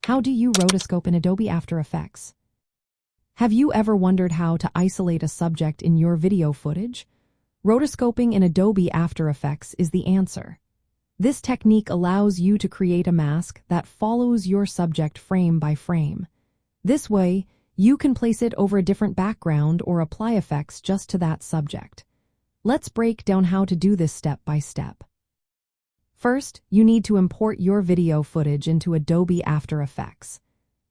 How do you rotoscope in Adobe After Effects? Have you ever wondered how to isolate a subject in your video footage? Rotoscoping in Adobe After Effects is the answer. This technique allows you to create a mask that follows your subject frame by frame. This way, you can place it over a different background or apply effects just to that subject. Let's break down how to do this step by step. First, you need to import your video footage into Adobe After Effects.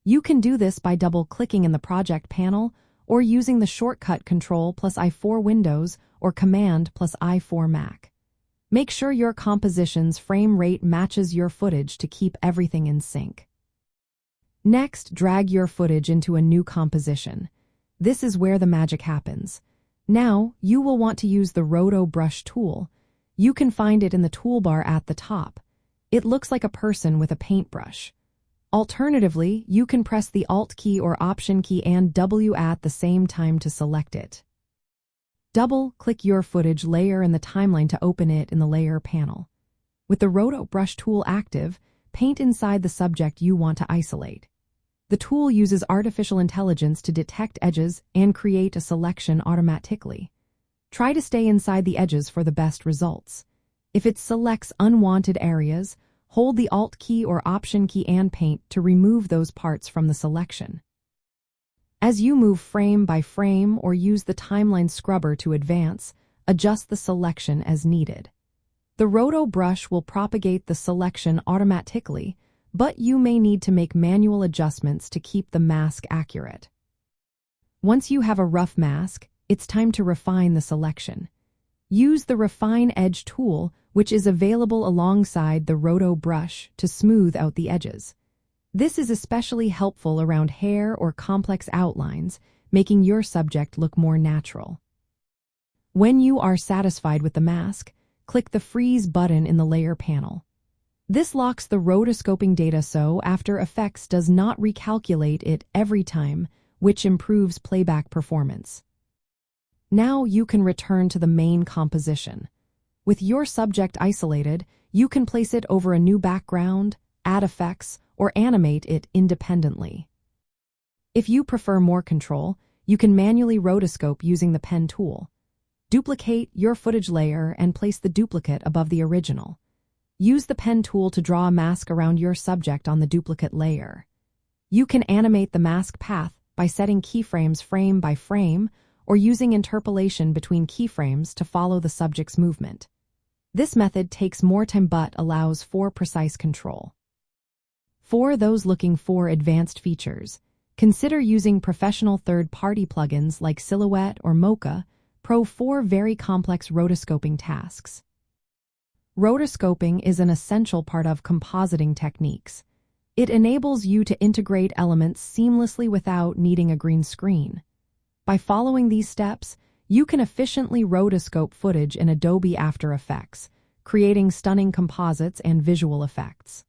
You can do this by double-clicking in the Project panel or using the shortcut Ctrl plus I4 Windows or Command plus I4 Mac. Make sure your composition's frame rate matches your footage to keep everything in sync. Next, drag your footage into a new composition. This is where the magic happens. Now, you will want to use the Roto Brush tool. You can find it in the toolbar at the top. It looks like a person with a paintbrush. Alternatively, you can press the Alt key or Option key and W at the same time to select it. Double-click your footage layer in the timeline to open it in the Layer panel. With the Roto Brush tool active, paint inside the subject you want to isolate. The tool uses artificial intelligence to detect edges and create a selection automatically. Try to stay inside the edges for the best results. If it selects unwanted areas, hold the Alt key or Option key and paint to remove those parts from the selection. As you move frame by frame or use the timeline scrubber to advance, adjust the selection as needed. The Roto Brush will propagate the selection automatically, but you may need to make manual adjustments to keep the mask accurate. Once you have a rough mask, it's time to refine the selection. Use the Refine Edge tool, which is available alongside the Roto Brush, to smooth out the edges. This is especially helpful around hair or complex outlines, making your subject look more natural. When you are satisfied with the mask, click the Freeze button in the Layer panel. This locks the rotoscoping data so After Effects does not recalculate it every time, which improves playback performance. Now you can return to the main composition. With your subject isolated, you can place it over a new background, add effects, or animate it independently. If you prefer more control, you can manually rotoscope using the pen tool. Duplicate your footage layer and place the duplicate above the original. Use the pen tool to draw a mask around your subject on the duplicate layer. You can animate the mask path by setting keyframes frame by frame or using interpolation between keyframes to follow the subject's movement. This method takes more time but allows for precise control. For those looking for advanced features, consider using professional third-party plugins like Silhouette or Mocha Pro for very complex rotoscoping tasks. Rotoscoping is an essential part of compositing techniques. It enables you to integrate elements seamlessly without needing a green screen. By following these steps, you can efficiently rotoscope footage in Adobe After Effects, creating stunning composites and visual effects.